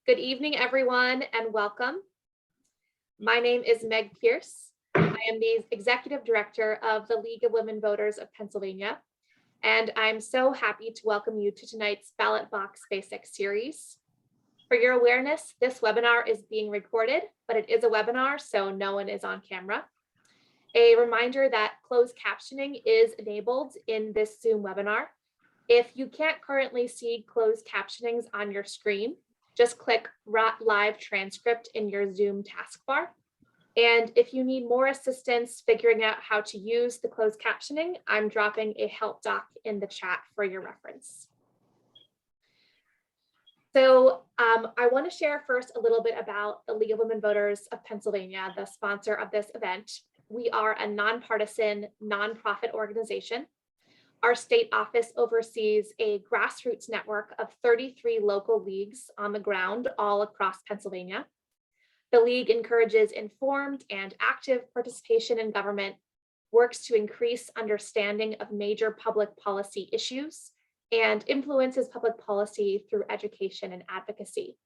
Good evening, everyone, and welcome. My name is Meg Pierce. I am the Executive Director of the League of Women Voters of Pennsylvania, and I'm so happy to welcome you to tonight's Ballot Box Basics series. For your awareness, this webinar is being recorded, but it is a webinar, so no one is on camera. A reminder that closed captioning is enabled in this Zoom webinar. If you can't currently see closed captionings on your screen, just click live transcript in your Zoom taskbar. And if you need more assistance figuring out how to use the closed captioning, I'm dropping a help doc in the chat for your reference. So I want to share first a little bit about the League of Women Voters of Pennsylvania, the sponsor of this event. We are a nonpartisan, nonprofit organization. Our state office oversees a grassroots network of 33 local leagues on the ground all across Pennsylvania. The league encourages informed and active participation in government, works to increase understanding of major public policy issues, and influences public policy through education and advocacy.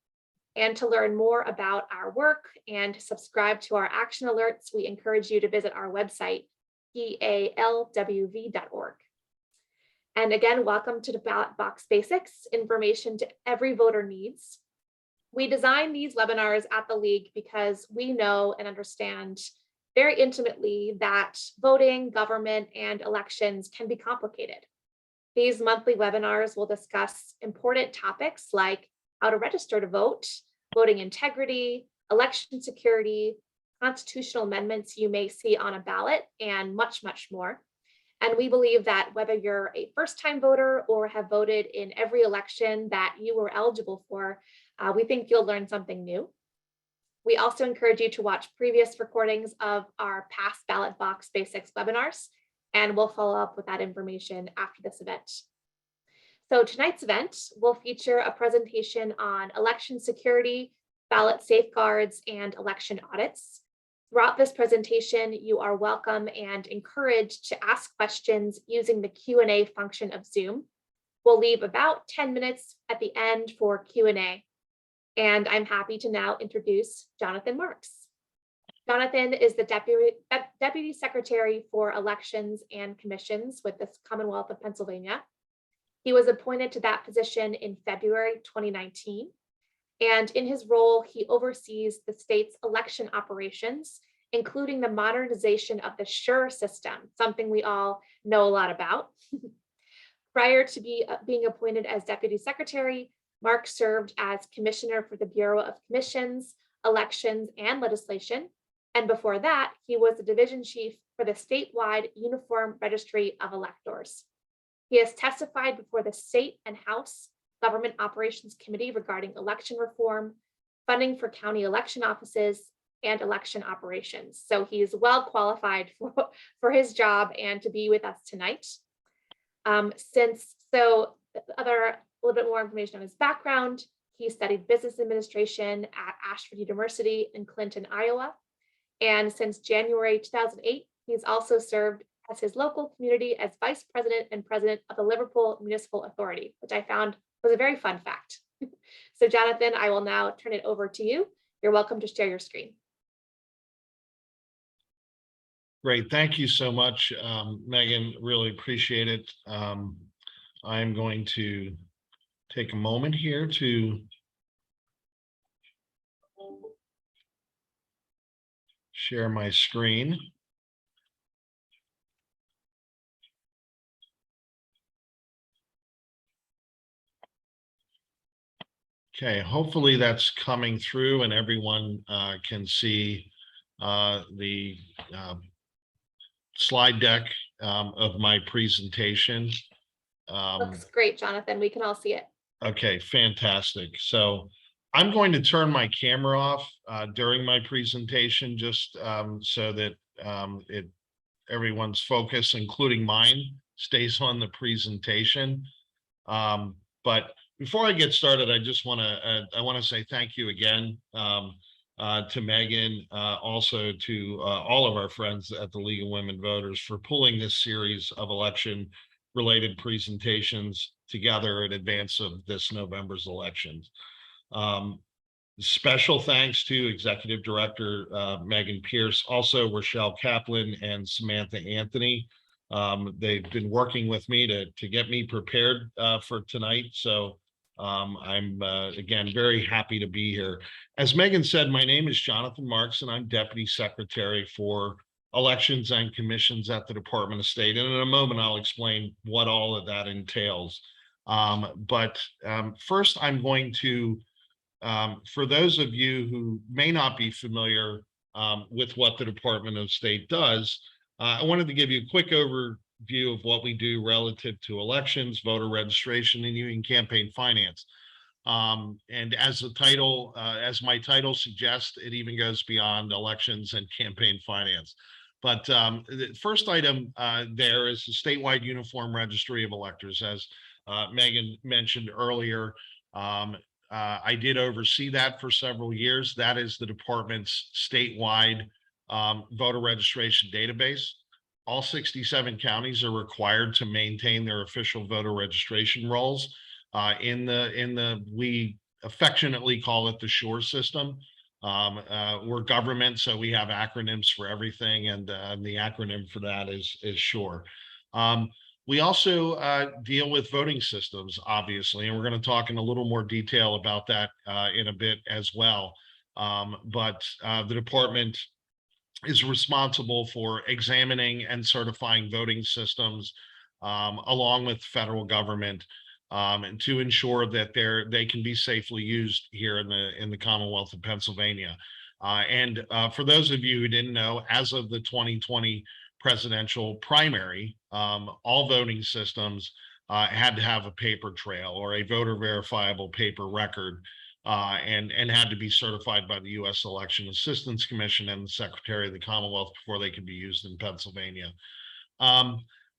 And to learn more about our work and subscribe to our action alerts, we encourage you to visit our website, balwv.org. And again, welcome to the Ballot Box Basics, information to every voter needs. We design these webinars at the League because we know and understand very intimately that voting, government, and elections can be complicated. These monthly webinars will discuss important topics like how to register to vote, voting integrity, election security, constitutional amendments you may see on a ballot, and much, much more. And we believe that whether you're a first-time voter or have voted in every election that you were eligible for, we think you'll learn something new. We also encourage you to watch previous recordings of our past Ballot Box Basics webinars, and we'll follow up with that information after this event. So tonight's event will feature a presentation on election security, ballot safeguards, and election audits. Throughout this presentation, you are welcome and encouraged to ask questions using the Q&A function of Zoom. We'll leave about 10 minutes at the end for Q&A. And I'm happy to now introduce Jonathan Marks. Jonathan is the Deputy Secretary for Elections and Commissions with the Commonwealth of Pennsylvania. He was appointed to that position in February 2019. And in his role, he oversees the state's election operations, including the modernization of the SURE system, something we all know a lot about. Prior to being appointed as Deputy Secretary, Mark served as Commissioner for the Bureau of Commissions, Elections, and Legislation. And before that, he was the Division Chief for the statewide Uniform Registry of Electors. He has testified before the State and House Government Operations Committee regarding election reform, funding for county election offices, and election operations. So he is well qualified for his job and to be with us tonight. A little bit more information on his background. He studied business administration at Ashford University in Clinton, Iowa. And since January 2008, he's also served as his local community as Vice President and President of the Liverpool Municipal Authority, which I found was a very fun fact. So Jonathan, I will now turn it over to you. You're welcome to share your screen. Great, thank you so much, Megan, really appreciate it. I'm going to take a moment here to share my screen. Okay, hopefully that's coming through and everyone can see the slide deck of my presentation. Looks great, Jonathan. We can all see it. Okay, fantastic. So I'm going to turn my camera off during my presentation just so that everyone's focus, including mine, stays on the presentation. But before I get started, I just want to say thank you again to Megan, also to all of our friends at the League of Women Voters for pulling this series of election-related presentations together in advance of this November's elections. Special thanks to Executive Director Megan Pierce, also Rochelle Kaplan and Samantha Anthony. They've been working with me to get me prepared for tonight. So I'm again very happy to be here. As Megan said, my name is Jonathan Marks, and I'm Deputy Secretary for Elections and Commissions at the Department of State. And in a moment, I'll explain what all of that entails. First, I'm going to for those of you who may not be familiar with what the Department of State does, I wanted to give you a quick overview of what we do relative to elections, voter registration, and union campaign finance. And as my title suggests, it even goes beyond elections and campaign finance. But the first item there is the statewide uniform registry of electors. As Megan mentioned earlier, I did oversee that for several years. That is the department's statewide voter registration database. All 67 counties are required to maintain their official voter registration rolls we affectionately call it the SURE system. We're government, so we have acronyms for everything, and the acronym for that is SURE. We also deal with voting systems, obviously, and we're going to talk in a little more detail about that in a bit as well. The department is responsible for examining and certifying voting systems along with federal government and to ensure that they can be safely used here in the Commonwealth of Pennsylvania. For those of you who didn't know, as of the 2020 presidential primary, all voting systems had to have a paper trail or a voter verifiable paper record and had to be certified by the U.S. Election Assistance Commission and the Secretary of the Commonwealth before they could be used in Pennsylvania.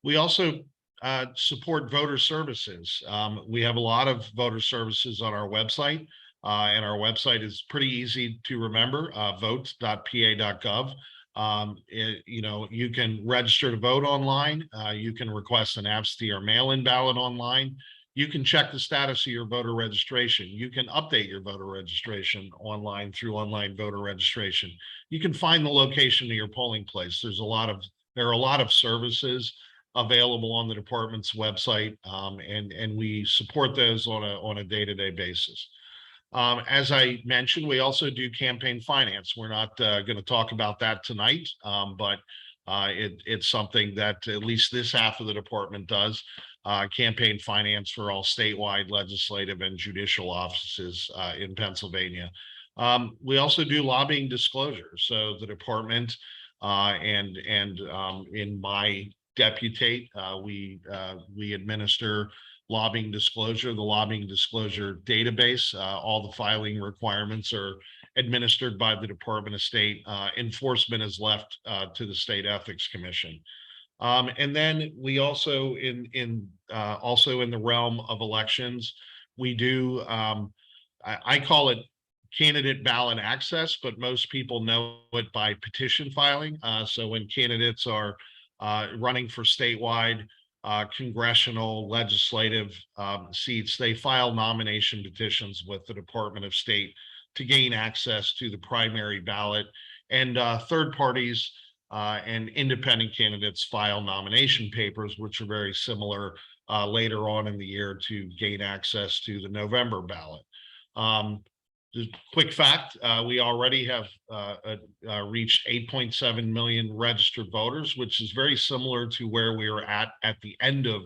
We also support voter services. We have a lot of voter services on our website, and our website is pretty easy to remember, votes.pa.gov. You can register to vote online. You can request an absentee or mail-in ballot online. You can check the status of your voter registration. You can update your voter registration online through online voter registration. You can find the location of your polling place. There are a lot of services available on the department's website, and we support those on a day-to-day basis. As I mentioned, we also do campaign finance. We're not going to talk about that tonight, but it's something that at least this half of the department does, campaign finance for all statewide legislative and judicial offices in Pennsylvania. We also do lobbying disclosure. So the department and in my deputate, we administer lobbying disclosure, the lobbying disclosure database. All the filing requirements are administered by the Department of State. Enforcement is left to the State Ethics Commission. And then we also also in the realm of elections, we do I call it candidate ballot access, but most people know it by petition filing. So when candidates are running for statewide, congressional, legislative seats, they file nomination petitions with the Department of State to gain access to the primary ballot. And third parties and independent candidates file nomination papers, which are very similar later on in the year to gain access to the November ballot. Just quick fact, we already have reached 8.7 million registered voters, which is very similar to where we were at the end of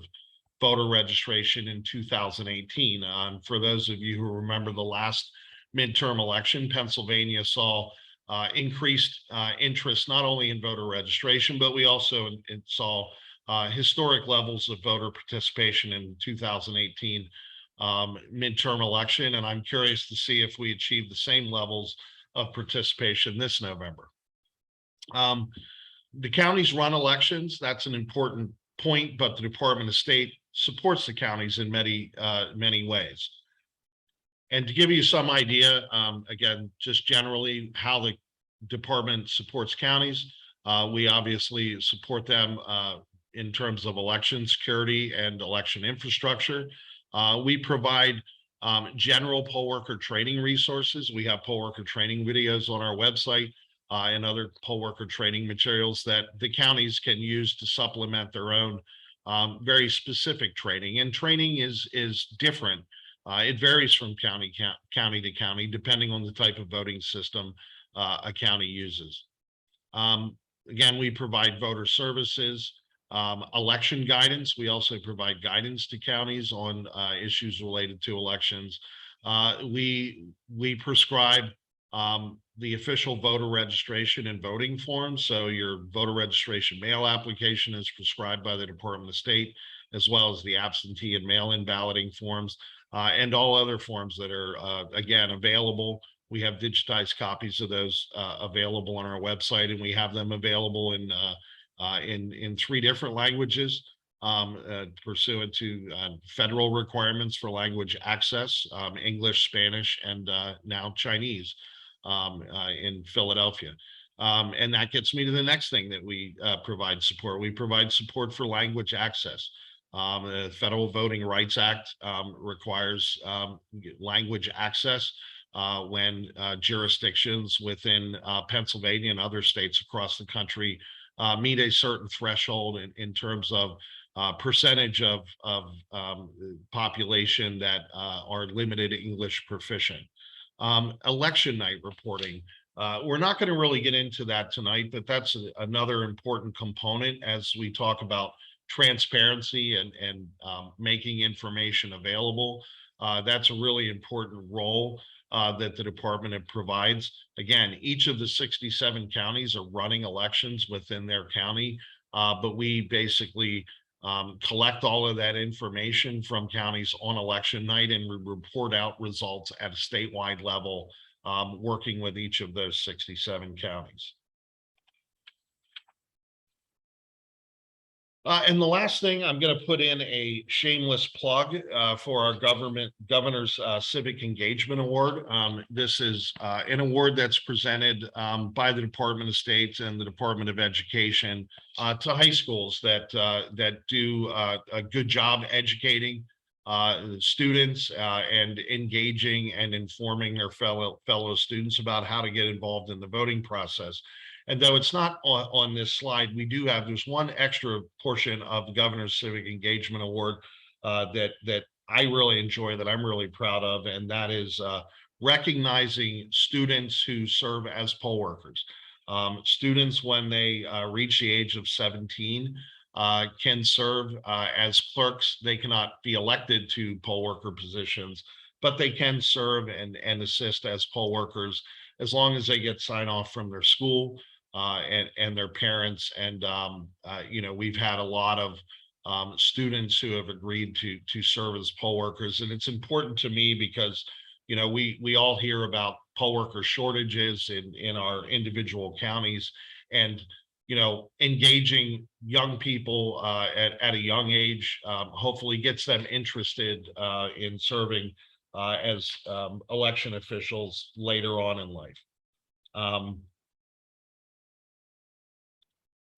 voter registration in 2018. For those of you who remember the last midterm election, Pennsylvania saw increased interest not only in voter registration, but we also saw historic levels of voter participation in 2018 midterm election, and I'm curious to see if we achieve the same levels of participation this November. The counties run elections. That's an important point, but the Department of State supports the counties in many ways. And to give you some idea, again, just generally how the department supports counties, we obviously support them in terms of election security and election infrastructure. We provide General poll worker training resources. We have poll worker training videos on our website and other poll worker training materials that the counties can use to supplement their own very specific training. And training is different. It varies from county to county, depending on the type of voting system a county uses. Again, we provide voter services, election guidance. We also provide guidance to counties on issues related to elections. We prescribe the official voter registration and voting forms. So your voter registration mail application is prescribed by the Department of State, as well as the absentee and mail-in balloting forms, and all other forms that are, again, available. We have digitized copies of those available on our website, and we have them available in 3 different languages, pursuant to federal requirements for language access, English, Spanish, and now Chinese in Philadelphia. And that gets me to the next thing that we provide support. We provide support for language access. The Federal Voting Rights Act requires language access when jurisdictions within Pennsylvania and other states across the country meet a certain threshold in terms of percentage of population that are limited English proficient. Election night reporting. We're not going to really get into that tonight, but that's another important component as we talk about transparency and making information available. That's a really important role that the department provides. Again, each of the 67 counties are running elections within their county, but we basically collect all of that information from counties on election night, and we report out results at a statewide level, working with each of those 67 counties. And the last thing, I'm going to put in a shameless plug for our governor's Civic Engagement Award. This is an award that's presented by the Department of State and the Department of Education to high schools that do a good job educating students and engaging and informing their fellow students about how to get involved in the voting process. And though it's not on this slide, there's one extra portion of the Governor's Civic Engagement Award that I really enjoy, that I'm really proud of, and that is recognizing students who serve as poll workers. Students, when they reach the age of 17, can serve as clerks. They cannot be elected to poll worker positions, but they can serve and assist as poll workers as long as they get sign off from their school and their parents. And we've had a lot of students who have agreed to serve as poll workers, and it's important to me because we all hear about poll worker shortages in our individual counties, and engaging young people at a young age hopefully gets them interested in serving as election officials later on in life.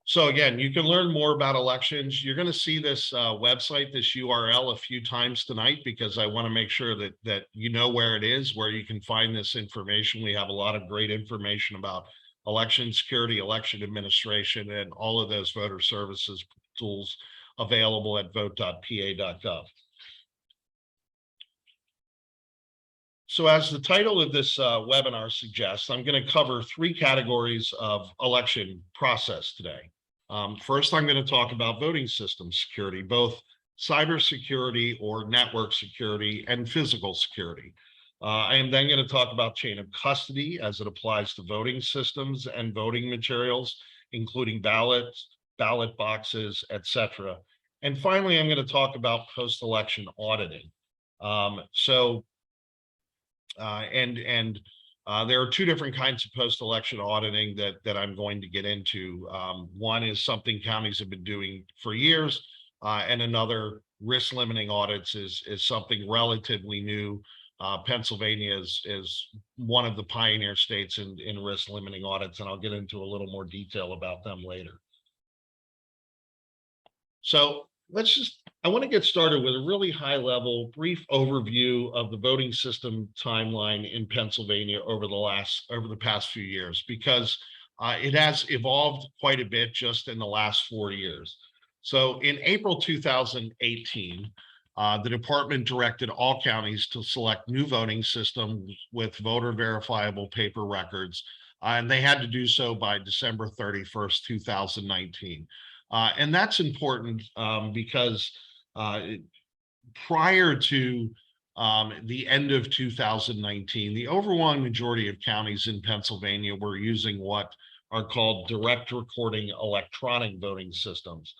So again, you can learn more about elections. You're going to see this website, this URL, a few times tonight, because I want to make sure that you know where it is, where you can find this information. We have a lot of great information about election security, election administration, and all of those voter services tools available at vote.pa.gov. So as the title of this webinar suggests, I'm going to cover 3 categories of election process today. First, I'm going to talk about voting system security, both cybersecurity or network security and physical security. I am then going to talk about chain of custody as it applies to voting systems and voting materials, including ballots, ballot boxes, etc. And finally, I'm going to talk about post-election auditing. There are 2 different kinds of post-election auditing that I'm going to get into. One is something counties have been doing for years, and another, risk limiting audits, is something relatively new. Pennsylvania is one of the pioneer states in risk limiting audits, and I'll get into a little more detail about them later. So let's just I want to get started with a really high level, brief overview of the voting system timeline in Pennsylvania over the past few years, because it has evolved quite a bit just in the last 4 years. So in April 2018, the department directed all counties to select new voting systems with voter verifiable paper records, and they had to do so by December 31st, 2019. And that's important because prior to the end of 2019, the overwhelming majority of counties in Pennsylvania were using what are called direct recording electronic voting systems.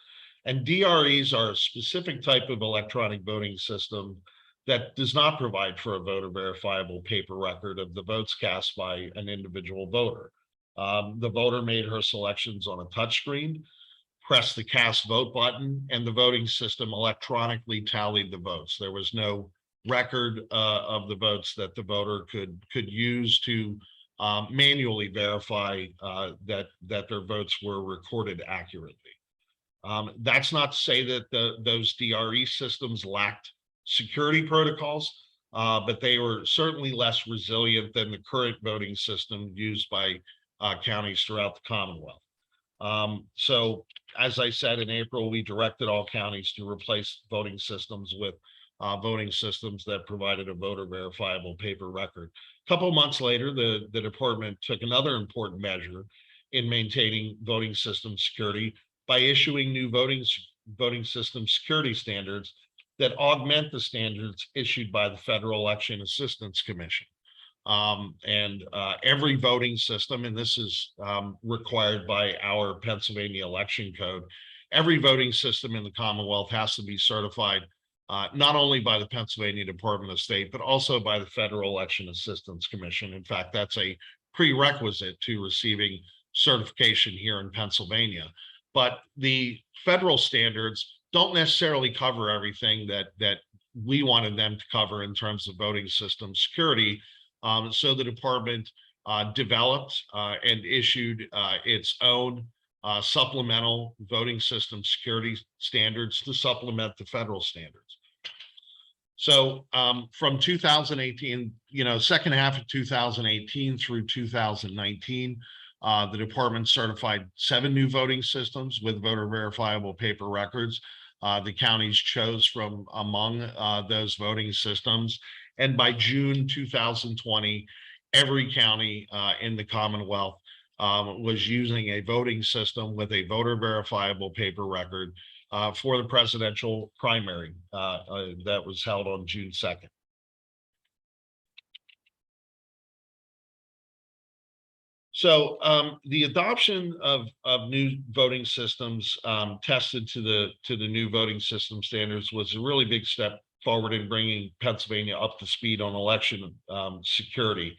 And DREs are a specific type of electronic voting system that does not provide for a voter verifiable paper record of the votes cast by an individual voter. The voter made her selections on a touchscreen, press the cast vote button, and the voting system electronically tallied the votes. There was no record of the votes that the voter could use to manually verify that their votes were recorded accurately. That's not to say that those DRE systems lacked security protocols, but they were certainly less resilient than the current voting system used by counties throughout the Commonwealth. So as I said, in April, we directed all counties to replace voting systems with voting systems that provided a voter verifiable paper record. A couple of months later, the department took another important measure in maintaining voting system security by issuing new voting system security standards that augment the standards issued by the Federal Election Assistance Commission. Every voting system, and this is required by our Pennsylvania election code, every voting system in the Commonwealth has to be certified not only by the Pennsylvania Department of State, but also by the Federal Election Assistance Commission. In fact, that's a prerequisite to receiving certification here in Pennsylvania. But the federal standards don't necessarily cover everything that we wanted them to cover in terms of voting system security. So the department developed and issued its own supplemental voting system security standards to supplement the federal standards. So from 2018, second half of 2018 through 2019, the department certified 7 new voting systems with voter verifiable paper records. The counties chose from among those voting systems. And by June 2020, every county in the Commonwealth was using a voting system with a voter verifiable paper record for the presidential primary that was held on June 2nd. So the adoption of new voting systems tested to the new voting system standards was a really big step forward in bringing Pennsylvania up to speed on election security.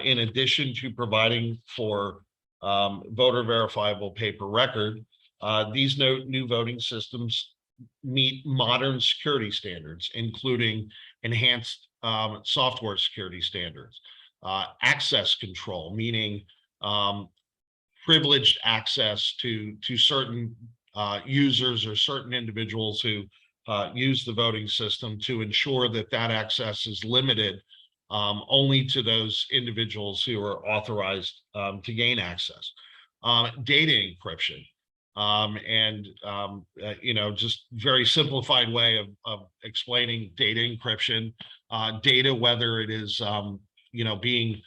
In addition to providing for voter verifiable paper record, these new voting systems meet modern security standards, including enhanced software security standards, access control, meaning privileged access to certain users or certain individuals who use the voting system, to ensure that access is limited only to those individuals who are authorized to gain access. Data encryption, just very simplified way of explaining data encryption. Data, whether it is being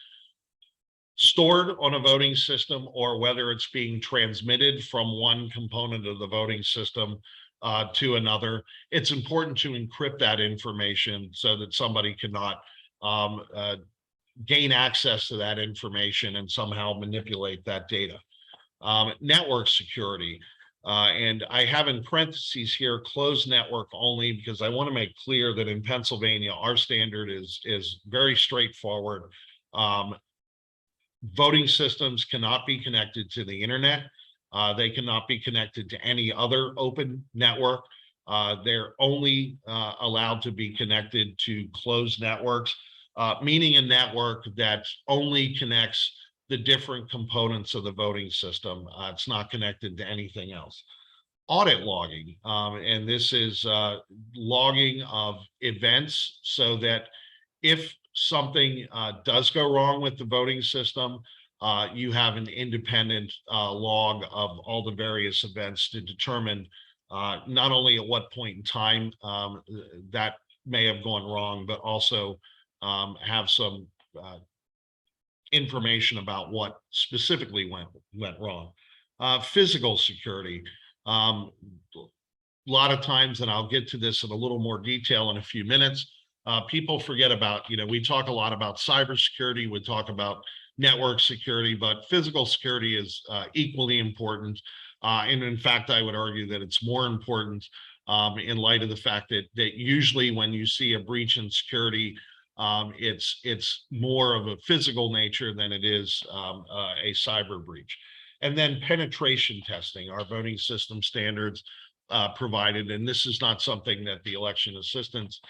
stored on a voting system or whether it's being transmitted from one component of the voting system to another, it's important to encrypt that information so that somebody cannot gain access to that information and somehow manipulate that data. Network security, and I have in parentheses here closed network only, because I want to make clear that in Pennsylvania our standard is very straightforward. Voting systems cannot be connected to the internet. They cannot be connected to any other open network. They're only allowed to be connected to closed networks, meaning a network that only connects the different components of the voting system. It's not connected to anything else. audit logging. And this is logging of events so that if something does go wrong with the voting system, you have an independent log of all the various events to determine not only at what point in time that may have gone wrong, but also have some information about what specifically went wrong. Physical security. A lot of times, and I'll get to this in a little more detail in a few minutes, people forget about, we talk a lot about cybersecurity, we talk about network security, but physical security is equally important. And in fact, I would argue that it's more important in light of the fact that usually when you see a breach in security, it's more of a physical nature than it is a cyber breach. And then penetration testing, our voting system standards provided, and this is not something that the Election Assistance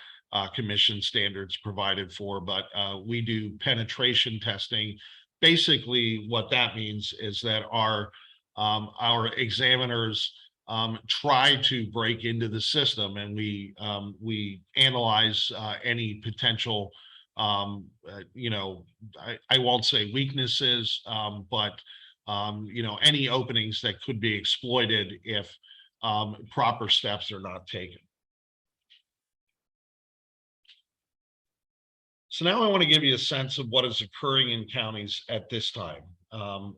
Commission standards provided for, but we do penetration testing. Basically, what that means is that our examiners try to break into the system, and we analyze any potential, I won't say weaknesses, but any openings that could be exploited if proper steps are not taken. So now I want to give you a sense of what is occurring in counties at this time.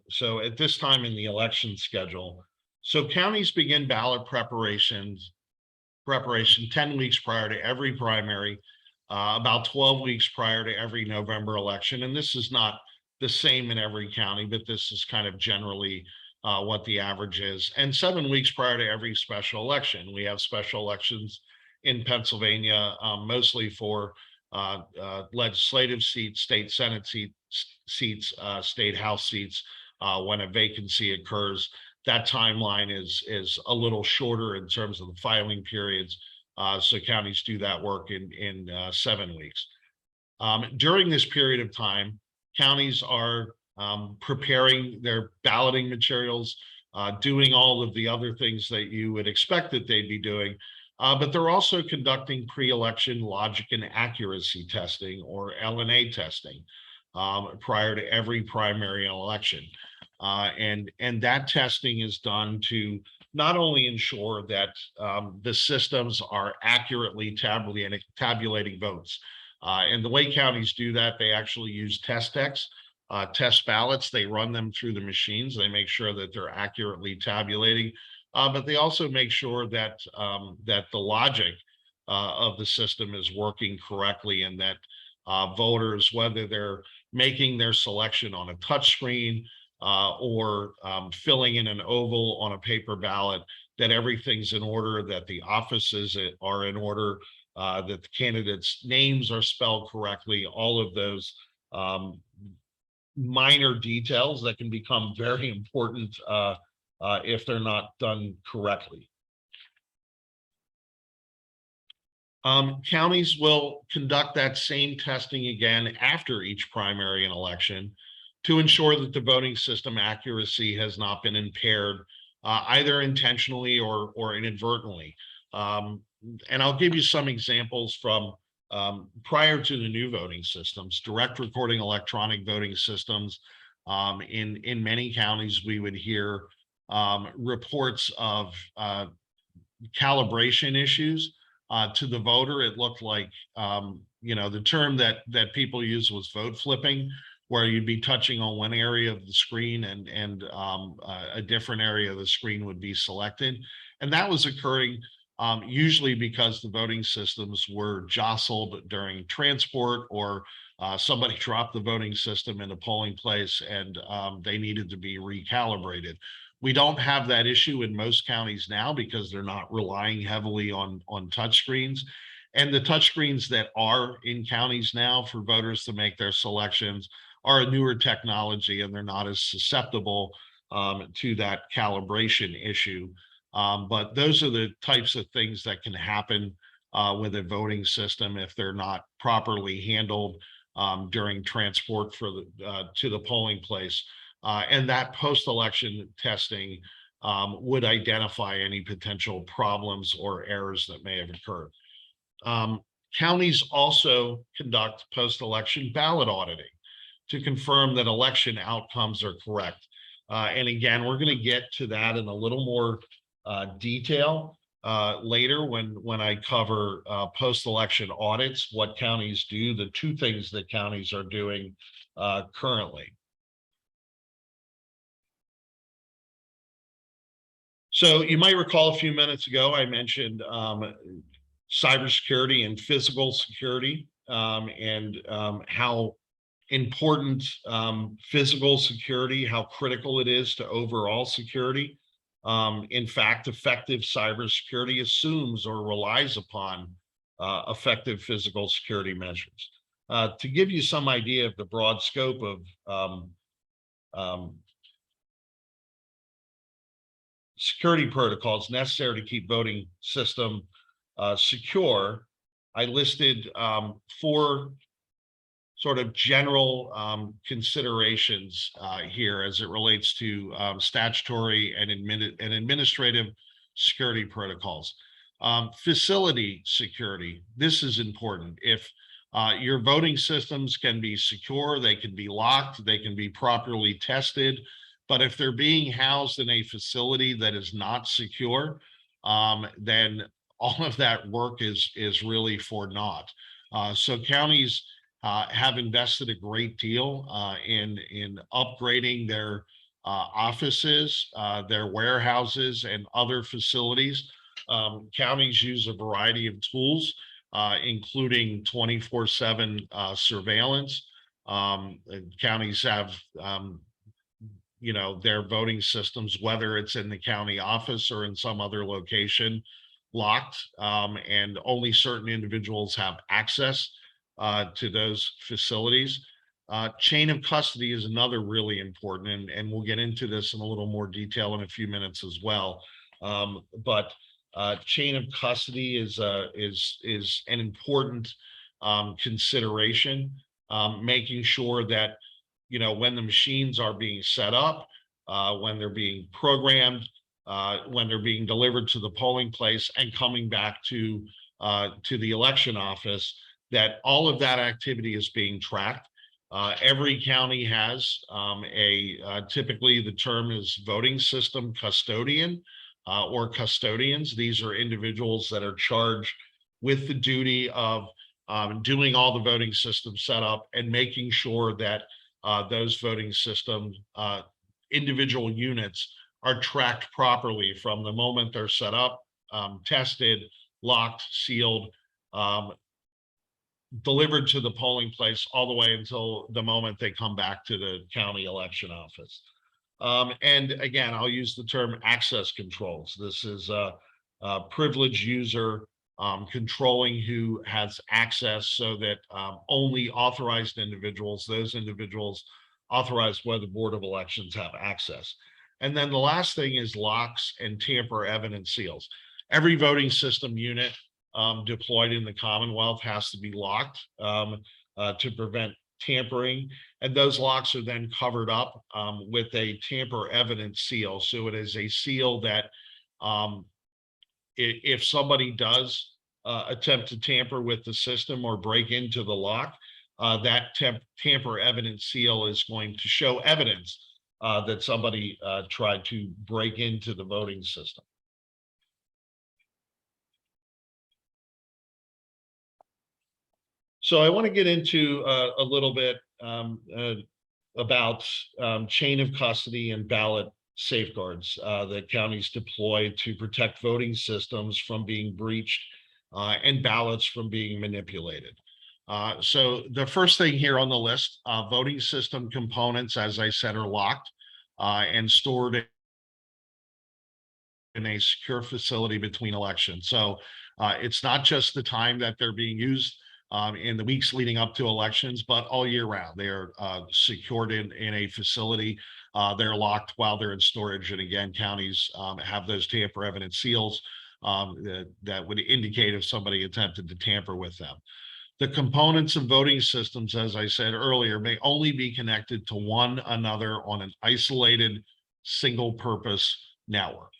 So at this time in the election schedule, so counties begin ballot preparation 10 weeks prior to every primary, about 12 weeks prior to every November election. And this is not the same in every county, but this is kind of generally what the average is. And 7 weeks prior to every special election. We have special elections in Pennsylvania, mostly for legislative seats, state Senate seats, state House seats. When a vacancy occurs, that timeline is a little shorter in terms of the filing periods. So counties do that work in 7 weeks. During this period of time, counties are preparing their balloting materials, doing all of the other things that you would expect that they'd be doing. But they're also conducting pre-election logic and accuracy testing, or LNA testing, prior to every primary election. And that testing is done to not only ensure that the systems are accurately tabulating votes. And the way counties do that, they actually use test ballots. They run them through the machines. They make sure that they're accurately tabulating. But they also make sure that that the logic of the system is working correctly, and that voters, whether they're making their selection on a touch screen or filling in an oval on a paper ballot, that everything's in order, that the offices are in order, that the candidates' names are spelled correctly, all of those minor details that can become very important if they're not done correctly. Counties will conduct that same testing again after each primary and election to ensure that the voting system accuracy has not been impaired, either intentionally or inadvertently. And I'll give you some examples from prior to the new voting systems, direct recording electronic voting systems. In many counties, we would hear reports of calibration issues to the voter. It looked like, the term that people use was vote flipping, where you'd be touching on one area of the screen and a different area of the screen would be selected. And that was occurring usually because the voting systems were jostled during transport, or somebody dropped the voting system in a polling place and they needed to be recalibrated. We don't have that issue in most counties now because they're not relying heavily on touchscreens. And the touchscreens that are in counties now for voters to make their selections are a newer technology, and they're not as susceptible to that calibration issue. But those are the types of things that can happen with a voting system if they're not properly handled during transport to the polling place. And that post-election testing would identify any potential problems or errors that may have occurred. Counties also conduct post-election ballot auditing to confirm that election outcomes are correct. And again, we're going to get to that in a little more detail later when I cover post-election audits, what counties do, the two things that counties are doing currently. So you might recall a few minutes ago, I mentioned cybersecurity and physical security, and how important physical security, how critical it is to overall security. In fact, effective cybersecurity assumes or relies upon effective physical security measures. To give you some idea of the broad scope of security protocols necessary to keep voting system secure, I listed 4 sort of general considerations here as it relates to statutory and administrative security protocols. Facility security, this is important. If your voting systems can be secure, they can be locked, they can be properly tested, but if they're being housed in a facility that is not secure, then all of that work is really for naught. So counties have invested a great deal in upgrading their offices, their warehouses, and other facilities. Counties use a variety of tools, including 24/7 surveillance. Counties have their voting systems, whether it's in the county office or in some other location, locked, and only certain individuals have access to those facilities. Chain of custody is another really important, and we'll get into this in a little more detail in a few minutes as well. But chain of custody is an important consideration, making sure that when the machines are being set up, when they're being programmed, when they're being delivered to the polling place and coming back to the election office, that all of that activity is being tracked. Every county has typically the term is voting system custodian or custodians. These are individuals that are charged with the duty of doing all the voting system setup and making sure that those voting system individual units are tracked properly from the moment they're set up, tested, locked, sealed, delivered to the polling place all the way until the moment they come back to the county election office. And again, I'll use the term access controls. This is a privileged user controlling who has access so that only authorized individuals, those individuals authorized by the Board of Elections, have access. And then the last thing is locks and tamper evidence seals. Every voting system unit deployed in the Commonwealth has to be locked to prevent tampering. And those locks are then covered up with a tamper evidence seal. So it is a seal that if somebody does attempt to tamper with the system or break into the lock, that tamper evidence seal is going to show evidence that somebody tried to break into the voting system. So I want to get into a little bit about chain of custody and ballot safeguards that counties deploy to protect voting systems from being breached and ballots from being manipulated. So the first thing here on the list, voting system components, as I said, are locked and stored in a secure facility between elections. So it's not just the time that they're being used in the weeks leading up to elections, but all year round. They are secured in a facility. They're locked while they're in storage. And again, counties have those tamper evidence seals that would indicate if somebody attempted to tamper with them. The components of voting systems, as I said earlier, may only be connected to one another on an isolated, single purpose network.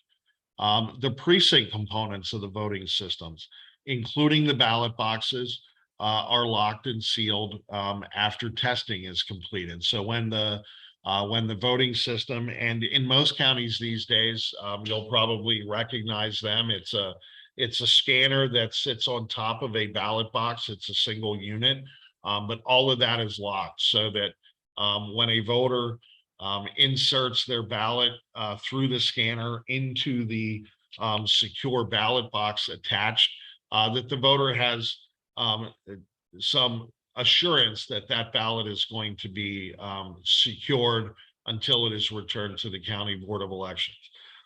The precinct components of the voting systems, including the ballot boxes, are locked and sealed after testing is completed. So when the voting system, and in most counties these days, you'll probably recognize them. It's a scanner that sits on top of a ballot box. It's a single unit, but all of that is locked so that when a voter inserts their ballot through the scanner into the secure ballot box attached, that the voter has some assurance that that ballot is going to be secured until it is returned to the County Board of Elections.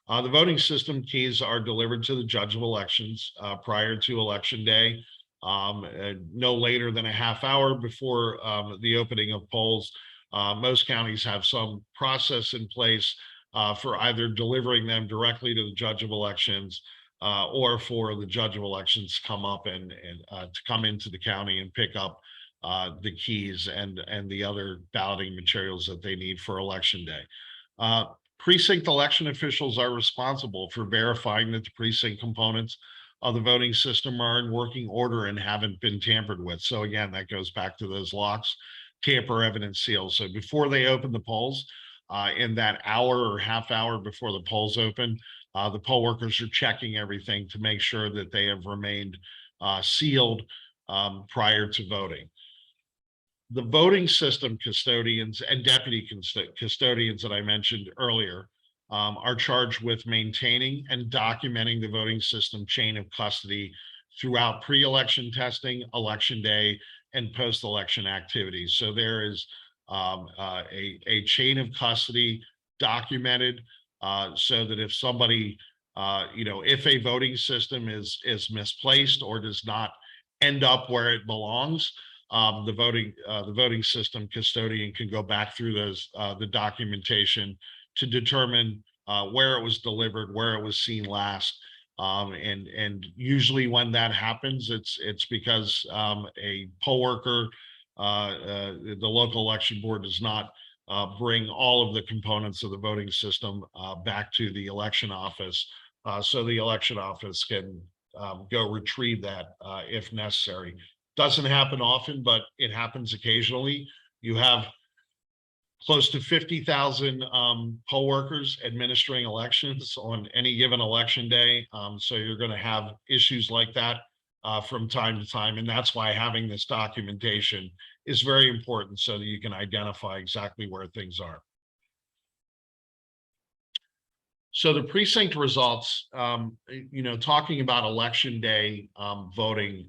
The voting system keys are delivered to the judge of elections prior to Election Day, no later than a half hour before the opening of polls. Most counties have some process in place for either delivering them directly to the judge of elections or for the judge of elections to come up and to come into the county and pick up the keys and the other balloting materials that they need for Election Day. Precinct election officials are responsible for verifying that the precinct components of the voting system are in working order and haven't been tampered with. So again, that goes back to those locks, tamper evidence seals. So before they open the polls, in that hour or half hour before the polls open, the poll workers are checking everything to make sure that they have remained sealed prior to voting. The voting system custodians and deputy custodians that I mentioned earlier are charged with maintaining and documenting the voting system chain of custody throughout pre-election testing, Election Day, and post-election activities. So there is a chain of custody documented so that if somebody, if a voting system is misplaced or does not end up where it belongs, the voting system custodian can go back through the documentation to determine where it was delivered, where it was seen last. And usually when that happens, it's because a poll worker, the local election board does not bring all of the components of the voting system back to the election office, so the election office can go retrieve that if necessary. Doesn't happen often, but it happens occasionally. You have close to 50,000 poll workers administering elections on any given election day. So you're going to have issues like that from time to time. And that's why having this documentation is very important so that you can identify exactly where things are. So the precinct results, talking about Election Day voting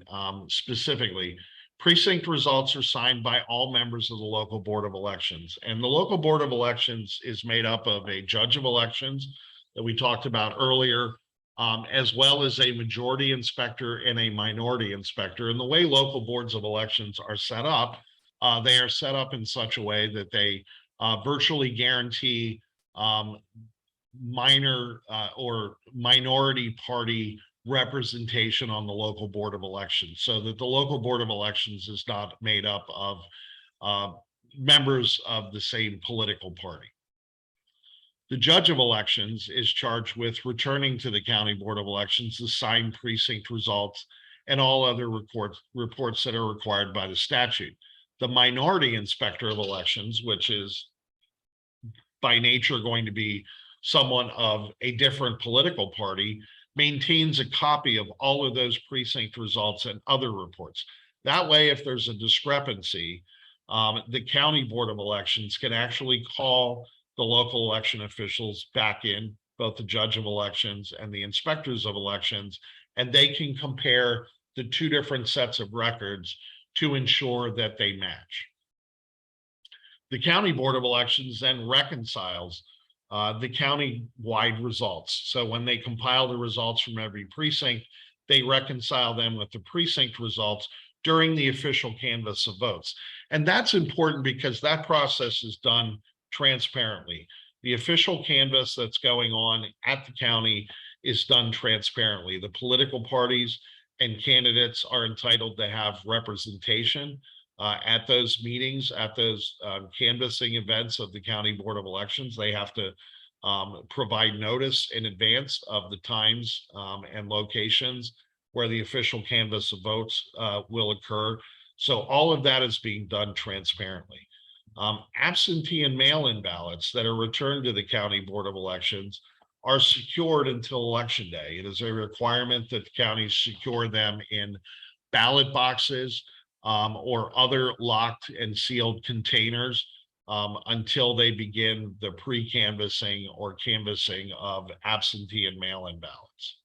specifically, precinct results are signed by all members of the local board of elections. And the local board of elections is made up of a judge of elections that we talked about earlier, as well as a majority inspector and a minority inspector. And the way local boards of elections are set up, they are set up in such a way that they virtually guarantee minor or minority party representation on the local board of elections, so that the local board of elections is not made up of members of the same political party. The judge of elections is charged with returning to the county board of elections the signed precinct results and all other reports that are required by the statute. The minority inspector of elections, which is by nature going to be someone of a different political party, maintains a copy of all of those precinct results and other reports. That way, if there's a discrepancy, the county board of elections can actually call the local election officials back in, both the judge of elections and the inspectors of elections, and they can compare the two different sets of records to ensure that they match. The county board of elections then reconciles the county-wide results. So when they compile the results from every precinct, they reconcile them with the precinct results during the official canvass of votes. And that's important because that process is done transparently. The official canvass that's going on at the county is done transparently. The political parties and candidates are entitled to have representation at those meetings, at those canvassing events of the county board of elections. They have to provide notice in advance of the times and locations where the official canvass of votes will occur. So all of that is being done transparently. Absentee and mail-in ballots that are returned to the County Board of Elections are secured until Election Day. It is a requirement that counties secure them in ballot boxes or other locked and sealed containers until they begin the pre-canvassing or canvassing of absentee and mail-in ballots.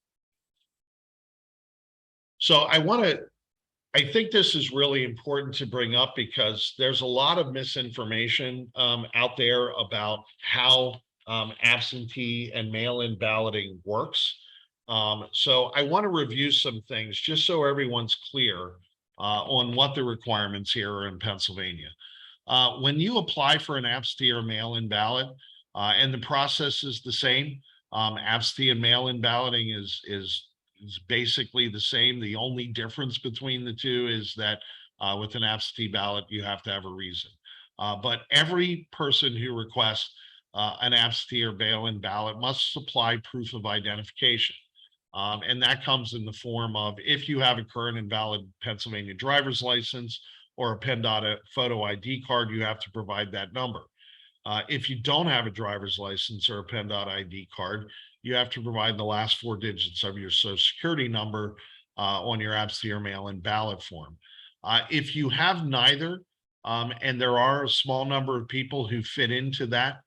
So I think this is really important to bring up because there's a lot of misinformation out there about how absentee and mail-in balloting works. So I want to review some things just so everyone's clear on what the requirements here are in Pennsylvania. When you apply for an absentee or mail-in ballot, and the process is the same, absentee and mail-in balloting is basically the same. The only difference between the two is that with an absentee ballot, you have to have a reason. But every person who requests an absentee or mail-in ballot must supply proof of identification. And that comes in the form of, if you have a current and valid Pennsylvania driver's license or a PennDOT photo ID card, you have to provide that number. If you don't have a driver's license or a PennDOT ID card, you have to provide the last 4 digits of your Social Security number on your absentee or mail-in ballot form. If you have neither, and there are a small number of people who fit into that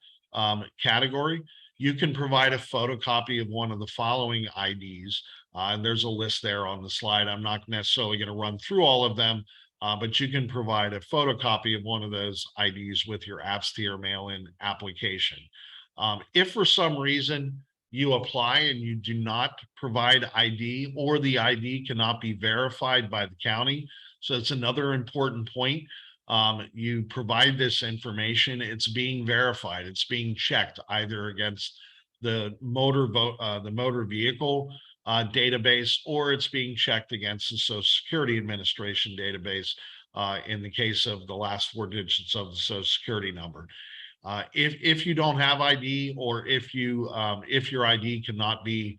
category, you can provide a photocopy of one of the following IDs. And there's a list there on the slide. I'm not necessarily going to run through all of them, but you can provide a photocopy of one of those IDs with your absentee or mail-in application. If for some reason you apply and you do not provide ID, or the ID cannot be verified by the county, so it's another important point. You provide this information, it's being verified, it's being checked either against the motor vehicle database, or it's being checked against the Social Security Administration database in the case of the last 4 digits of the Social Security number. If you don't have ID, or if your ID cannot be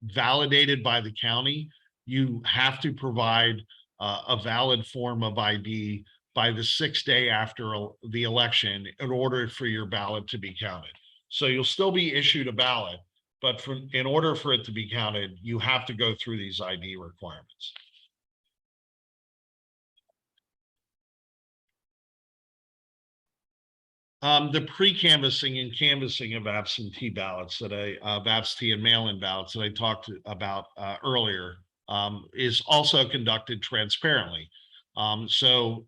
validated by the county, you have to provide a valid form of ID by the 6th day after the election in order for your ballot to be counted. So you'll still be issued a ballot, but in order for it to be counted, you have to go through these ID requirements. The pre-canvassing and canvassing of absentee ballots of absentee and mail-in ballots that I talked about earlier is also conducted transparently. So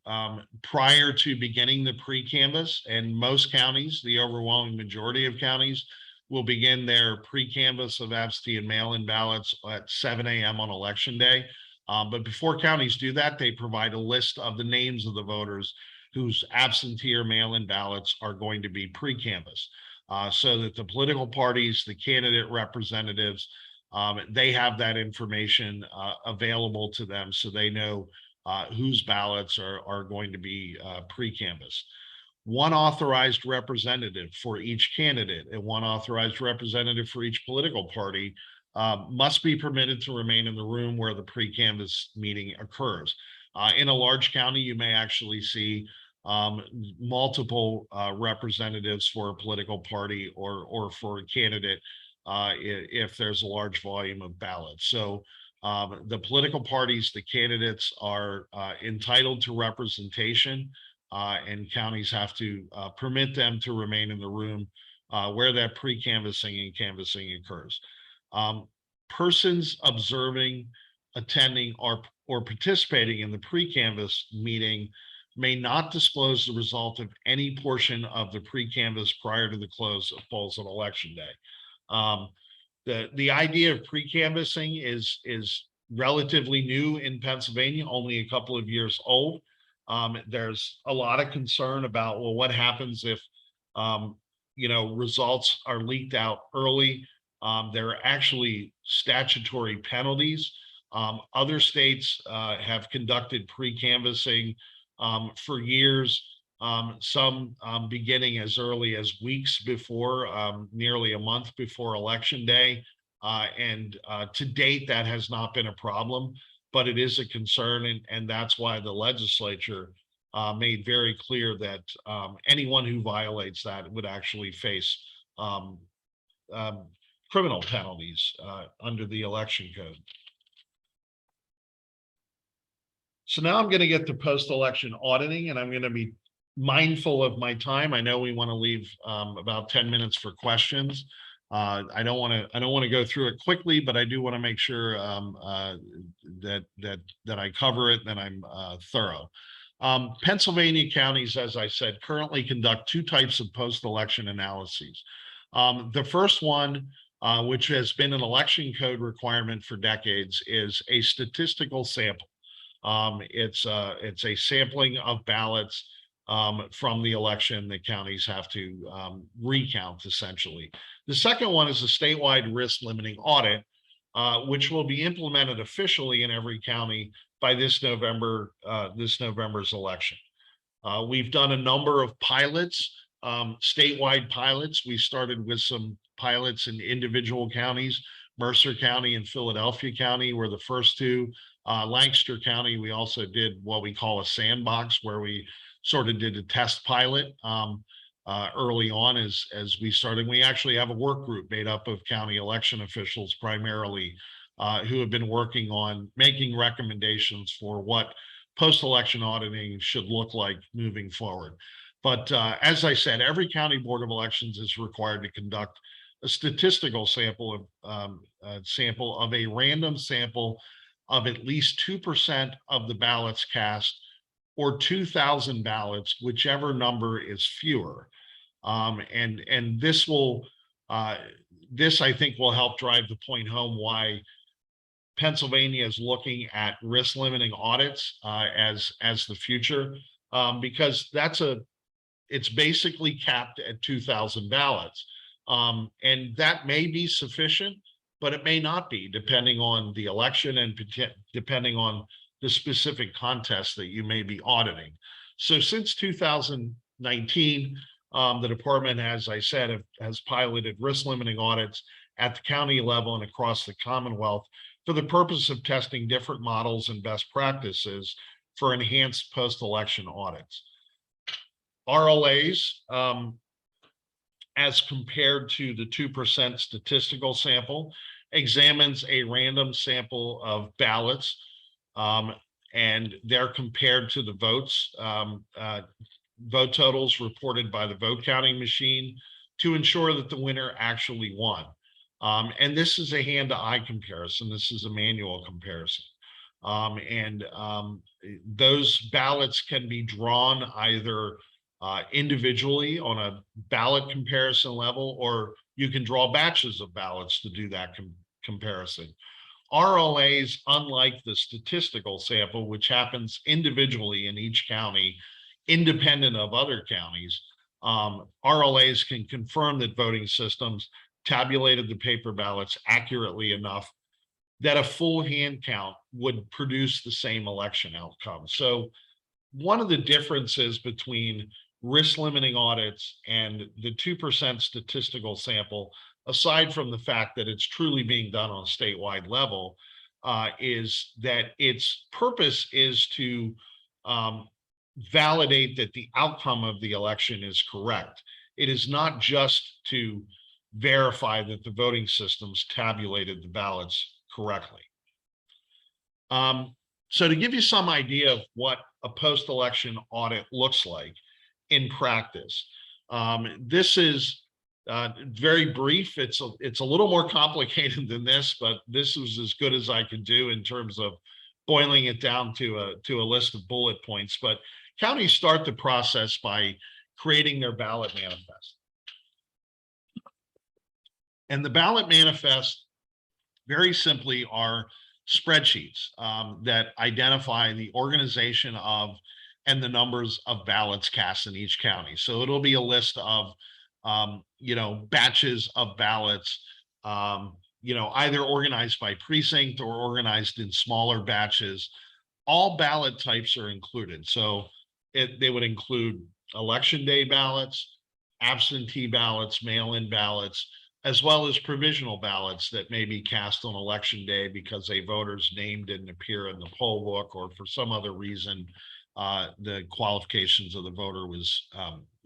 prior to beginning the pre-canvass, and most counties, the overwhelming majority of counties, will begin their pre-canvass of absentee and mail-in ballots at 7 a.m. on Election Day. But before counties do that, they provide a list of the names of the voters whose absentee or mail-in ballots are going to be pre-canvassed, so that the political parties, the candidate representatives, they have that information available to them, so they know whose ballots are going to be pre-canvassed. One authorized representative for each candidate and one authorized representative for each political party must be permitted to remain in the room where the pre-canvass meeting occurs. In a large county, you may actually see multiple representatives for a political party or for a candidate if there's a large volume of ballots. So the political parties, the candidates are entitled to representation, and counties have to permit them to remain in the room where that pre-canvassing and canvassing occurs. Persons observing, attending, or participating in the pre-canvass meeting may not disclose the result of any portion of the pre-canvass prior to the close of polls on Election Day. The idea of pre-canvassing is relatively new in Pennsylvania, only a couple of years old. There's a lot of concern about, well, what happens if results are leaked out early? There are actually statutory penalties. Other states have conducted pre-canvassing for years some beginning as early as weeks before, nearly a month before Election Day. And to date, that has not been a problem, but it is a concern. And that's why the legislature made very clear that anyone who violates that would actually face criminal penalties under the election code. So now I'm going to get to post-election auditing, and I'm going to be mindful of my time. I know we want to leave about 10 minutes for questions. I don't want to go through it quickly, but I do want to make sure that I cover it, that I'm thorough. Pennsylvania counties, as I said, currently conduct two types of post-election analyses. The first one, which has been an election code requirement for decades, is a statistical sample. It's a sampling of ballots from the election that counties have to recount, essentially. The second one is a statewide risk limiting audit, which will be implemented officially in every county by this November's election. We've done a number of pilots, statewide pilots. We started with some pilots in individual counties. Mercer County and Philadelphia County were the first two. Lancaster County, we also did what we call a sandbox, where we sort of did a test pilot early on as we started. We actually have a work group made up of county election officials primarily, who have been working on making recommendations for what post-election auditing should look like moving forward. But as I said, every county board of elections is required to conduct a statistical sample of a random sample of at least 2% of the ballots cast, or 2,000 ballots, whichever number is fewer. And this will, this I think will help drive the point home why Pennsylvania is looking at risk limiting audits as the future, because it's basically capped at 2,000 ballots. And that may be sufficient, but it may not be, depending on the election and depending on the specific contest that you may be auditing. So since 2019, the department, as I said, has piloted risk limiting audits at the county level and across the Commonwealth for the purpose of testing different models and best practices for enhanced post-election audits. RLAs, as compared to the 2% statistical sample, examines a random sample of ballots, and they're compared to the votes, vote totals reported by the vote counting machine to ensure that the winner actually won. And this is a hand-to-eye comparison. This is a manual comparison. Those ballots can be drawn either individually on a ballot comparison level, or you can draw batches of ballots to do that comparison. RLAs, unlike the statistical sample, which happens individually in each county, independent of other counties, RLAs can confirm that voting systems tabulated the paper ballots accurately enough that a full hand count would produce the same election outcome. So one of the differences between risk limiting audits and the 2% statistical sample, aside from the fact that it's truly being done on a statewide level, is that its purpose is to validate that the outcome of the election is correct. It is not just to verify that the voting systems tabulated the ballots correctly. So to give you some idea of what a post-election audit looks like in practice, this is very brief. It's a little more complicated than this, but this was as good as I could do in terms of boiling it down to a list of bullet points. But counties start the process by creating their ballot manifest. And the ballot manifest, very simply, are spreadsheets that identify the organization of and the numbers of ballots cast in each county. So it'll be a list of batches of ballots, either organized by precinct or organized in smaller batches. All ballot types are included. So they would include election day ballots, absentee ballots, mail-in ballots, as well as provisional ballots that may be cast on election day because a voter's name didn't appear in the poll book, or for some other reason, the qualifications of the voter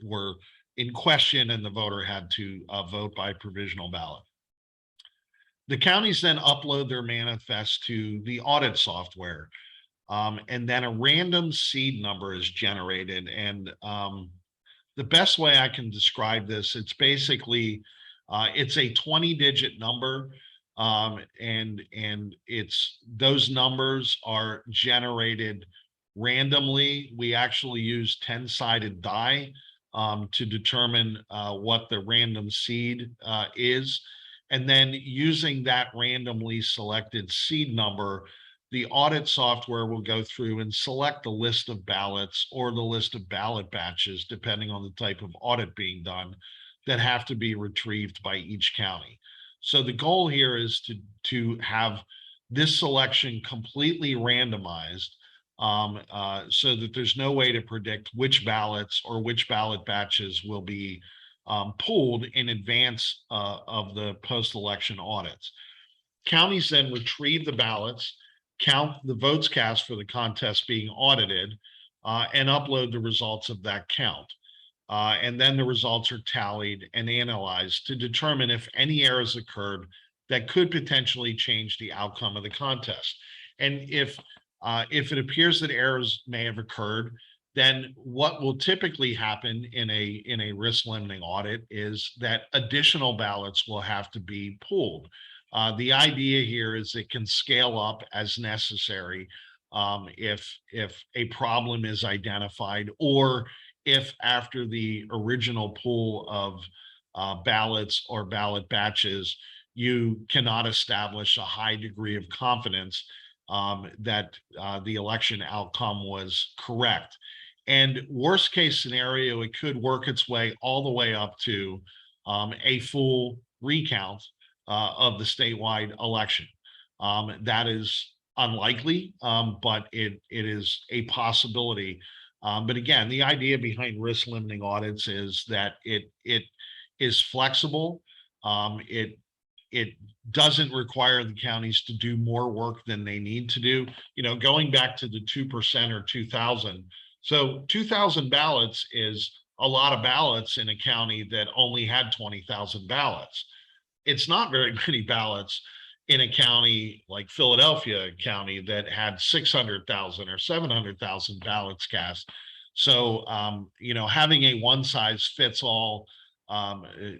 were in question and the voter had to vote by provisional ballot. The counties then upload their manifest to the audit software, and then a random seed number is generated. And the best way I can describe this, it's basically it's a 20-digit number, and it's those numbers are generated randomly. We actually use 10-sided die to determine what the random seed is. And then using that randomly selected seed number, the audit software will go through and select the list of ballots or the list of ballot batches, depending on the type of audit being done, that have to be retrieved by each county. So the goal here is to have this selection completely randomized, so that there's no way to predict which ballots or which ballot batches will be pulled in advance of the post-election audits. Counties then retrieve the ballots, count the votes cast for the contest being audited, and upload the results of that count. And then the results are tallied and analyzed to determine if any errors occurred that could potentially change the outcome of the contest. And if it appears that errors may have occurred, then what will typically happen in a risk limiting audit is that additional ballots will have to be pulled. The idea here is it can scale up as necessary if a problem is identified, or if after the original pool of ballots or ballot batches, you cannot establish a high degree of confidence that the election outcome was correct. And worst case scenario, it could work its way all the way up to a full recount of the statewide election. That is unlikely, but it is a possibility. But again, the idea behind risk limiting audits is that it is flexible. It doesn't require the counties to do more work than they need to do. You know, going back to the 2% or 2,000. So 2,000 ballots is a lot of ballots in a county that only had 20,000 ballots. It's not very many ballots in a county like Philadelphia County that had 600,000 or 700,000 ballots cast. So, you know, having a one size fits all,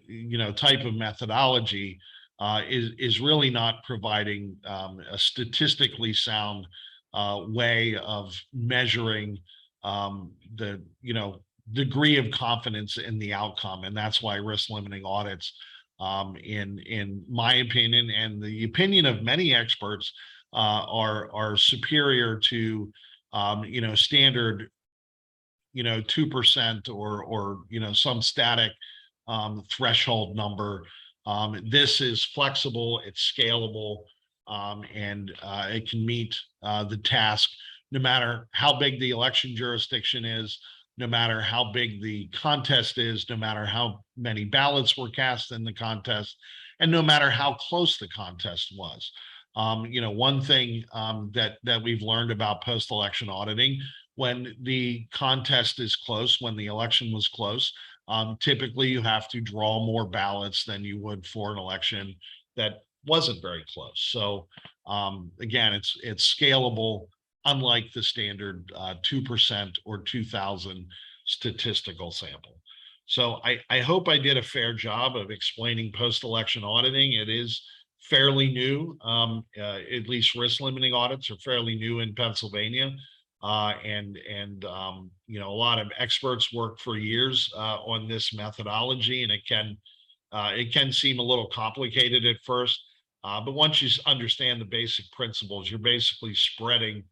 you know, type of methodology is really not providing a statistically sound way of measuring the, you know, degree of confidence in the outcome. And that's why risk limiting audits, in my opinion, and the opinion of many experts, are superior to, you know, standard, you know, 2% or, you know, some static threshold number. This is flexible, it's scalable, and it can meet the task no matter how big the election jurisdiction is, no matter how big the contest is, no matter how many ballots were cast in the contest, and no matter how close the contest was. You know, one thing that we've learned about post-election auditing, when the contest is close, when the election was close, typically you have to draw more ballots than you would for an election that wasn't very close. So again, it's scalable, unlike the standard 2% or 2,000 statistical sample. So I hope I did a fair job of explaining post-election auditing. It is fairly new, at least risk limiting audits are fairly new in Pennsylvania. And you know, a lot of experts work for years on this methodology, and it can seem a little complicated at first, but once you understand the basic principles, you're basically spreading,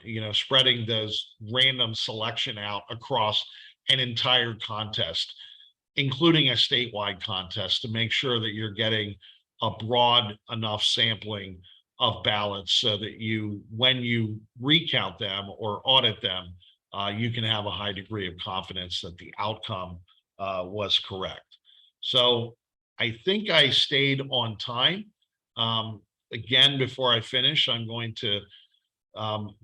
you know, spreading those random selection out across an entire contest, including a statewide contest, to make sure that you're getting a broad enough sampling of ballots so that you, when you recount them or audit them, you can have a high degree of confidence that the outcome was correct. So I think I stayed on time. Again, before I finish, I'm going to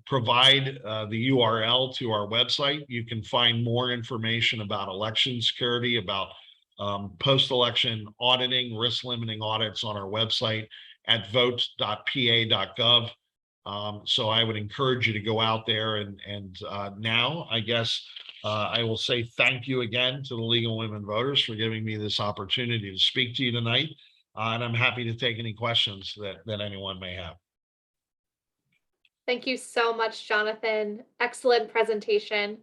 provide the URL to our website. You can find more information about election security, about post-election auditing, risk limiting audits on our website at vote.pa.gov. So I would encourage you to go out there and now I guess I will say thank you again to the League of Women Voters for giving me this opportunity to speak to you tonight. And I'm happy to take any questions that anyone may have. Thank you so much, Jonathan. Excellent presentation.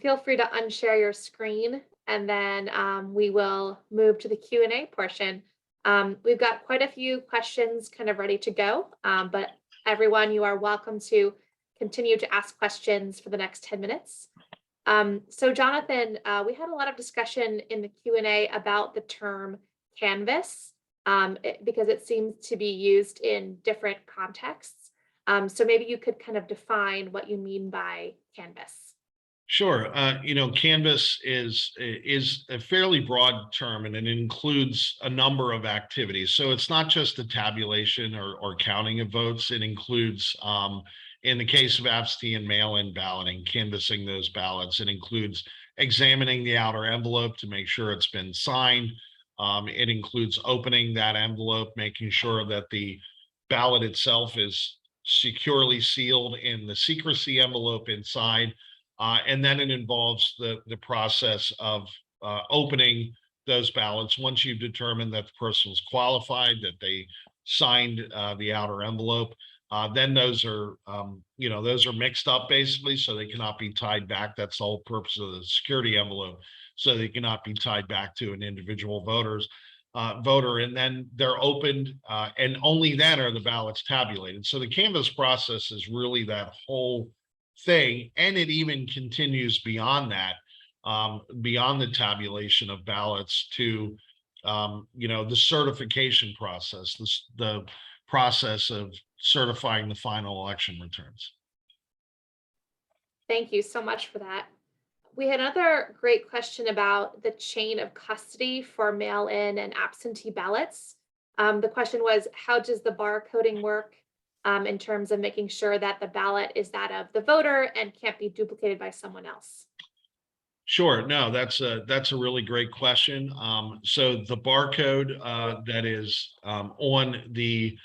Feel free to unshare your screen, and then we will move to the Q&A portion. We've got quite a few questions kind of ready to go, but everyone, you are welcome to continue to ask questions for the next 10 minutes. So Jonathan, we had a lot of discussion in the Q&A about the term canvas because it seems to be used in different contexts. So maybe you could kind of define what you mean by canvas. Sure. Canvas is a fairly broad term, and it includes a number of activities. So it's not just the tabulation or counting of votes. It includes, in the case of absentee and mail-in balloting, canvassing those ballots. It includes examining the outer envelope to make sure it's been signed. It includes opening that envelope, making sure that the ballot itself is securely sealed in the secrecy envelope inside. And then it involves the process of opening those ballots. Once you've determined that the person was qualified, that they signed the outer envelope, then those are mixed up basically, so they cannot be tied back. That's the whole purpose of the security envelope, so they cannot be tied back to an individual voter, and then they're opened, and only then are the ballots tabulated. So the canvass process is really that whole thing, and it even continues beyond that, beyond the tabulation of ballots to the certification process, the process of certifying the final election returns. Thank you so much for that. We had another great question about the chain of custody for mail-in and absentee ballots. The question was, how does the barcoding work in terms of making sure that the ballot is that of the voter and can't be duplicated by someone else? Sure. No, that's a really great question. So the barcode that is on the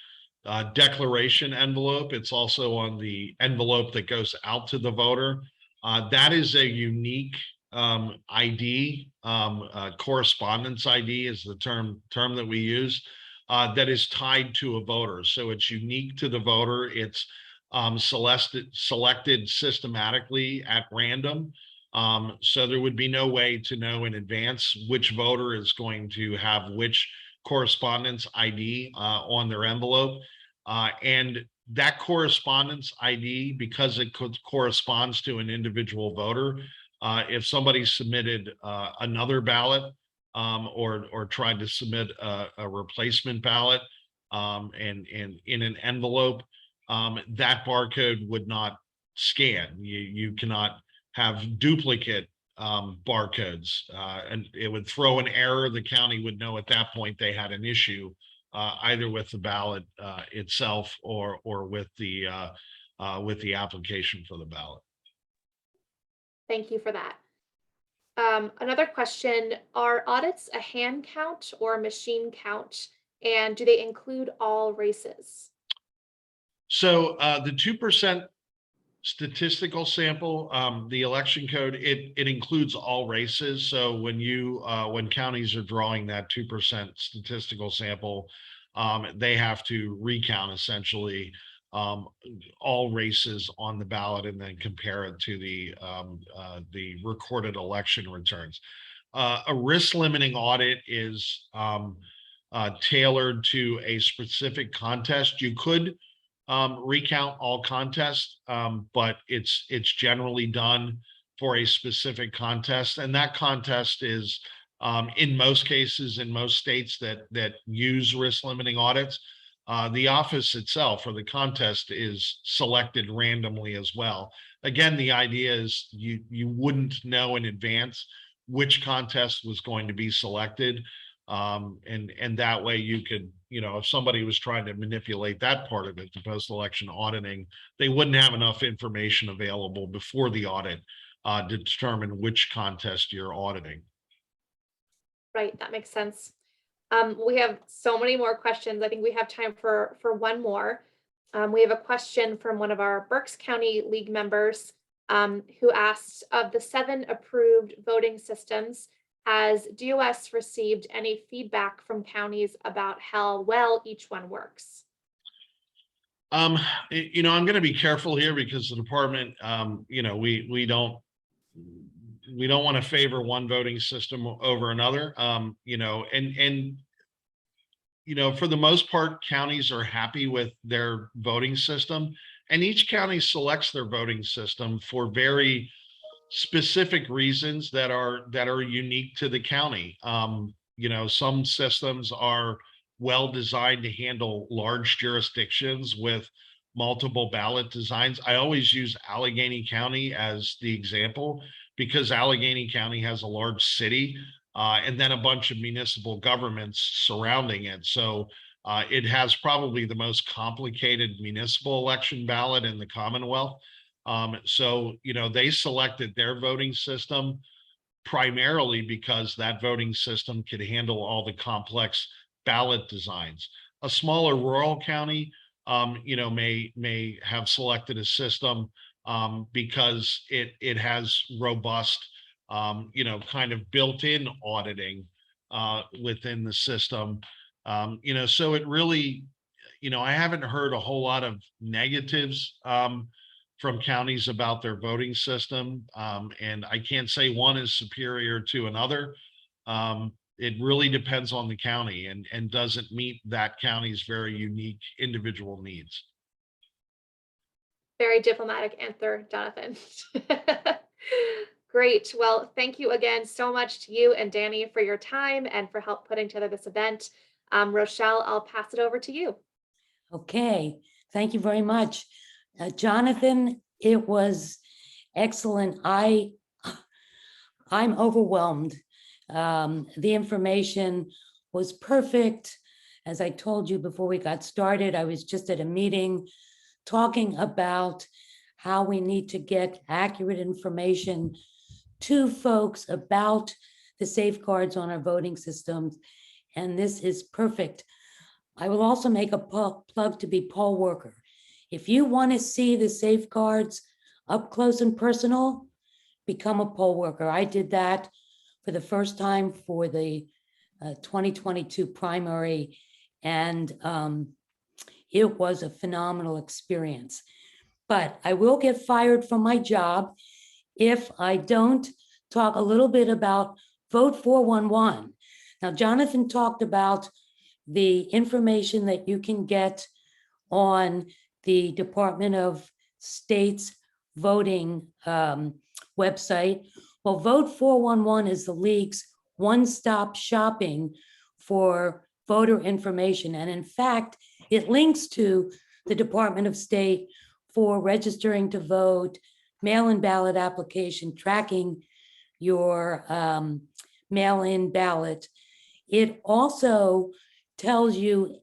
declaration envelope, it's also on the envelope that goes out to the voter. That is a unique ID. Correspondence ID is the term that we use, that is tied to a voter. So it's unique to the voter. It's selected systematically at random. So there would be no way to know in advance which voter is going to have which correspondence ID on their envelope. And that correspondence ID, because it corresponds to an individual voter, if somebody submitted another ballot or tried to submit a replacement ballot and in an envelope, that barcode would not scan. You cannot have duplicate barcodes, and it would throw an error. The county would know at that point they had an issue either with the ballot itself or with the application for the ballot. Thank you for that. Another question, are audits a hand count or a machine count? And do they include all races? So the 2% statistical sample, the election code, it includes all races. So when counties are drawing that 2% statistical sample, they have to recount essentially all races on the ballot and then compare it to the recorded election returns. A risk limiting audit is tailored to a specific contest. You could recount all contests, but it's generally done for a specific contest, and that contest is in most cases in most states that use risk limiting audits. The office itself or the contest is selected randomly as well. Again, the idea is you wouldn't know in advance which contest was going to be selected. And that way you could, if somebody was trying to manipulate that part of it, the post-election auditing, they wouldn't have enough information available before the audit to determine which contest you're auditing. Right, that makes sense. We have so many more questions. I think we have time for one more. We have a question from one of our Berks County League members who asked, of the 7 approved voting systems, has DOS received any feedback from counties about how well each one works? I'm going to be careful here because the department, we don't want to favor one voting system over another. For the most part, counties are happy with their voting system, and each county selects their voting system for very specific reasons that are unique to the county. Some systems are well designed to handle large jurisdictions with multiple ballot designs. I always use Allegheny County as the example because Allegheny County has a large city and then a bunch of municipal governments surrounding it. So it has probably the most complicated municipal election ballot in the Commonwealth. They selected their voting system primarily because that voting system could handle all the complex ballot designs. A smaller rural county, may have selected a system because it has robust, kind of built-in auditing within the system. So it really, I haven't heard a whole lot of negatives from counties about their voting system. And I can't say one is superior to another. It really depends on the county and doesn't meet that county's very unique individual needs. Very diplomatic answer, Jonathan. Great. Well, thank you again so much to you and Danny for your time and for help putting together this event. Rochelle, I'll pass it over to you. Okay, thank you very much. Jonathan, it was excellent. I'm overwhelmed. The information was perfect. As I told you before we got started, I was just at a meeting talking about how we need to get accurate information to folks about the safeguards on our voting systems, and this is perfect. I will also make a plug to be poll worker. If you want to see the safeguards up close and personal, become a poll worker. I did that for the first time for the 2022 primary, and it was a phenomenal experience. But I will get fired from my job if I don't talk a little bit about Vote 411. Now, Jonathan talked about the information that you can get on the Department of State's voting website. Well, Vote 411 is the league's one-stop shopping for voter information. And in fact, it links to the Department of State for registering to vote, mail-in ballot application, tracking your mail-in ballot. It also tells you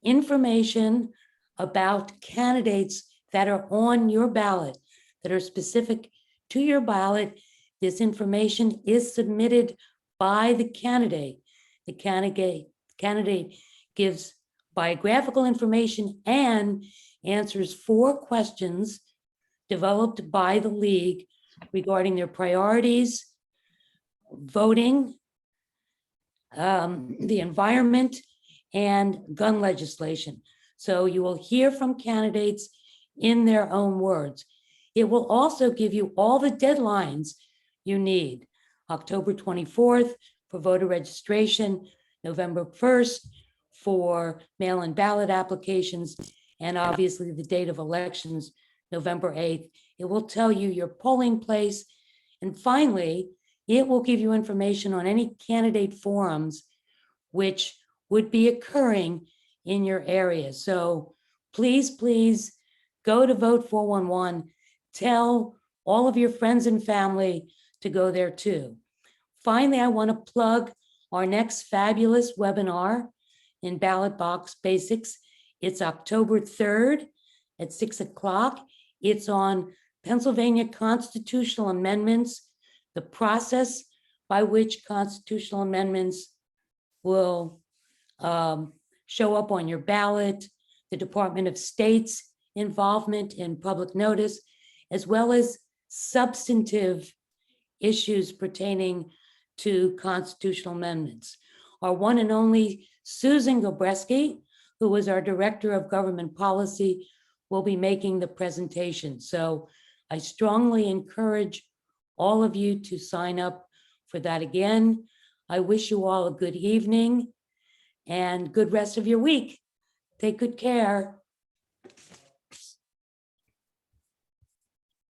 information about candidates that are on your ballot, that are specific to your ballot. This information is submitted by the candidate. The candidate gives biographical information and answers 4 questions developed by the league regarding their priorities, voting, the environment, and gun legislation. So you will hear from candidates in their own words. It will also give you all the deadlines you need. October 24th for voter registration, November 1st for mail-in ballot applications, and obviously the date of elections, November 8th. It will tell you your polling place. And finally, it will give you information on any candidate forums which would be occurring in your area. So please, please go to Vote 411. Tell all of your friends and family to go there too. Finally, I want to plug our next fabulous webinar in Ballot Box Basics. It's October 3rd at 6 o'clock. It's on Pennsylvania constitutional amendments, the process by which constitutional amendments will show up on your ballot, the Department of State's involvement in public notice, as well as substantive issues pertaining to constitutional amendments. Our one and only Susan Gobreski, who was our Director of Government Policy, will be making the presentation. So I strongly encourage all of you to sign up for that again. I wish you all a good evening and good rest of your week. Take good care.